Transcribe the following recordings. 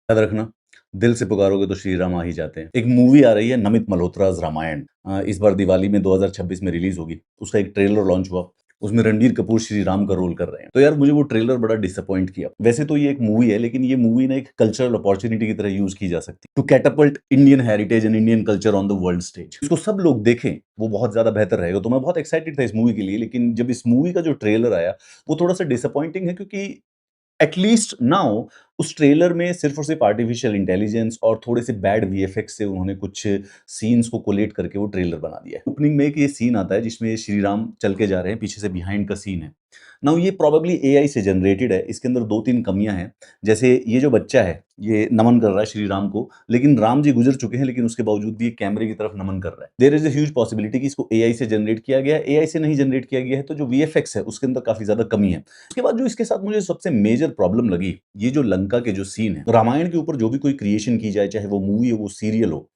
याद रखना, दिल से पुकारोगे तो श्री राम आ ही जाते हैं। एक मूवी आ रही है नमित मल्होत्रा's रामायण। इस बार दिवाली में 2026 में रिलीज होगी। उसका एक ट्रेलर लॉन्च हुआ। उसमें रणबीर कपूर श्री राम का रोल कर रहे हैं। तो यार मुझे वो ट्रेलर बड़ा डिसअपॉइंट किया। वैसे तो ये एक मूवी है, लेकिन ये मूवी ना एक कल्चरल अपॉर्चुनिटी की तरह यूज की जा सकती है to catapult Indian heritage and Indian culture on the world stage. इसको सब लोग देखें, वो बहुत ज्यादा बेहतर रहेगा। तो मैं बहुत एक्साइटेड था इस मूवी के लिए, लेकिन जब इस मूवी का जो ट्रेलर आया वो थोड़ा सा डिसअपॉइंटिंग है, क्योंकि एटलीस्ट नाउ उस ट्रेलर में सिर्फ और सिर्फ आर्टिफिशियल इंटेलिजेंस और थोड़े से बैड वीएफएक्स से उन्होंने कुछ सीन्स को कोलेट करके वो ट्रेलर बना दिया है। ओपनिंग में एक ये सीन आता है जिसमें श्री राम चल के जा रहे हैं, पीछे से बिहाइंड का सीन है। नाउ ये प्रोबेबली एआई से जनरेटेड है। इसके अंदर 2-3 कमियां हैं। जैसे ये जो बच्चा है, ये नमन कर रहा है श्री राम को, लेकिन राम जी गुजर चुके हैं, लेकिन उसके बावजूद भी ये कैमरे की तरफ नमन कर रहा है। There is a huge possibility कि इसको एआई से जनरेट किया गया है। एआई से नहीं जनरेट किया गया है तो जो वीएफएक्स है उसके अंदर काफी ज्यादा कमी है। उसके बाद जो इसके साथ मुझे सबसे मेजर प्रॉब्लम लगी, ये जो लंका के जो सीन है, रामायण के ऊपर जो भी कोई क्रिएशन की जाए, चाहे वो मूवी हो वो सीरियल हो,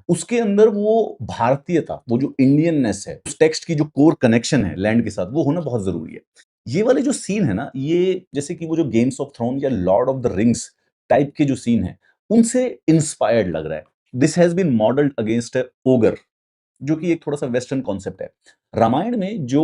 उसके अंदर वो भारतीयता, वो जो इंडियननेस है, उस टेक्स्ट की जो कोर कनेक्शन है लैंड के साथ, वो होना बहुत जरूरी है। ये वाले जो सीन है ना, ये जैसे कि वो जो गेम्स ऑफ थ्रोन या lord of the rings type के जो सीन है, उनसे इंस्पायर्ड लग रहा है। This has been modelled against ogre, जो कि एक थोड़ा सा वेस्टर्न कॉन्सेप्ट है। रामायण में जो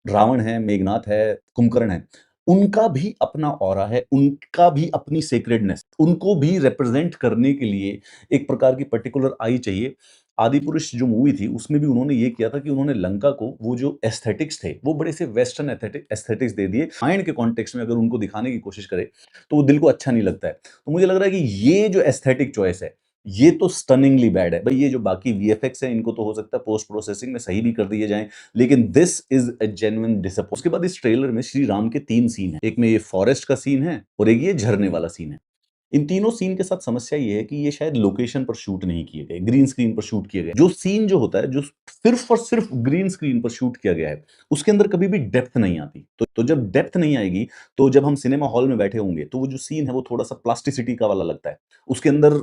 रावण है, मेघनाथ है, कुंभकर्ण है, उनका भी अपना ऑरा है, उनका भी अपनी सेक्रेडनेस, उनको भी रिप्रेजेंट करने के लिए एक प्रकार की पर्टिकुलर आई चाहिए। आदि पुरुष जो मूवी थी उसमें भी उन्होंने ये किया था कि उन्होंने लंका को वो जो एस्थेटिक्स थे वो बड़े से वेस्टर्न एस्थेटिक्स दे दिए। रामायण के कॉन्टेक्स्ट में अगर उनको दिखाने की कोशिश करे तो वो दिल को अच्छा नहीं लगता है। तो मुझे लग रहा है कि ये जो एस्थेटिक चॉइस है, ये तो स्टनिंगली बैड है भाई। ये जो बाकी वीएफएक्स है, इनको तो हो सकता है पोस्ट प्रोसेसिंग में सही भी कर दिए जाएं, लेकिन this is a genuine disappointment. उसके बाद इस ट्रेलर में श्री राम के 3 सीन हैं। एक में ये फॉरेस्ट का सीन है और एक ये झरने वाला सीन है। इन तीनों सीन के साथ समस्या ये है कि ये शायद लोकेशन पर शूट नहीं किए गए, ग्रीन स्क्रीन पर शूट किए गए। जो सीन जो होता है, जो सिर्फ और सिर्फ ग्रीन स्क्रीन पर शूट किया गया है, उसके अंदर कभी भी डेप्थ नहीं आती। तो जब डेप्थ नहीं आएगी, तो जब हम सिनेमा हॉल में बैठे होंगे तो वो जो सीन है वो थोड़ा सा प्लास्टिसिटी का वाला लगता है। उसके अंदर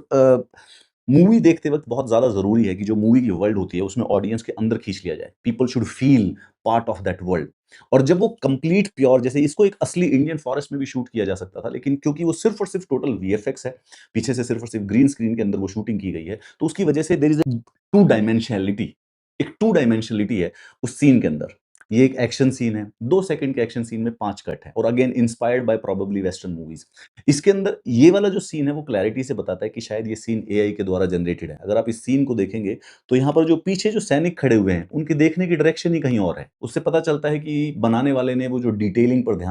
मूवी देखते वक्त बहुत ज़्यादा ज़रूरी है कि जो मूवी की वर्ल्ड होती है उसमें ऑडियंस के अंदर खींच लिया जाए। People should feel part of that world. और जब वो कंप्लीट प्योर, जैसे इसको एक असली इंडियन फॉरेस्ट में भी शूट किया जा सकता था, लेकिन क्योंकि वो सिर्फ और सिर्फ टोटल वीएफएक्स है, पीछे से सिर्फ और सिर्फ ग्रीन स्क्रीन के अंदर वो शूटिंग की गई है, तो उसकी वजह से there is a two dimensionality, एक टू डायमेंशनलिटी है उस सीन के अंदर। ये एक एक्शन सीन है, 2 सेकंड के एक्शन सीन में 5 कट है, और again inspired by probably western movies. इसके अंदर ये वाला जो सीन है वो क्लैरिटी से बताता है कि शायद ये सीन एआई के द्वारा जनरेटेड है। अगर आप इस सीन को देखेंगे तो यहाँ पर जो पीछे जो सैनिक खड़े हुए हैं, उनके देखने की डायरेक्शन ही कहीं और है। उससे पता चलता है कि बनाने वाले ने वो जो डिटेलिंग पर ध्यान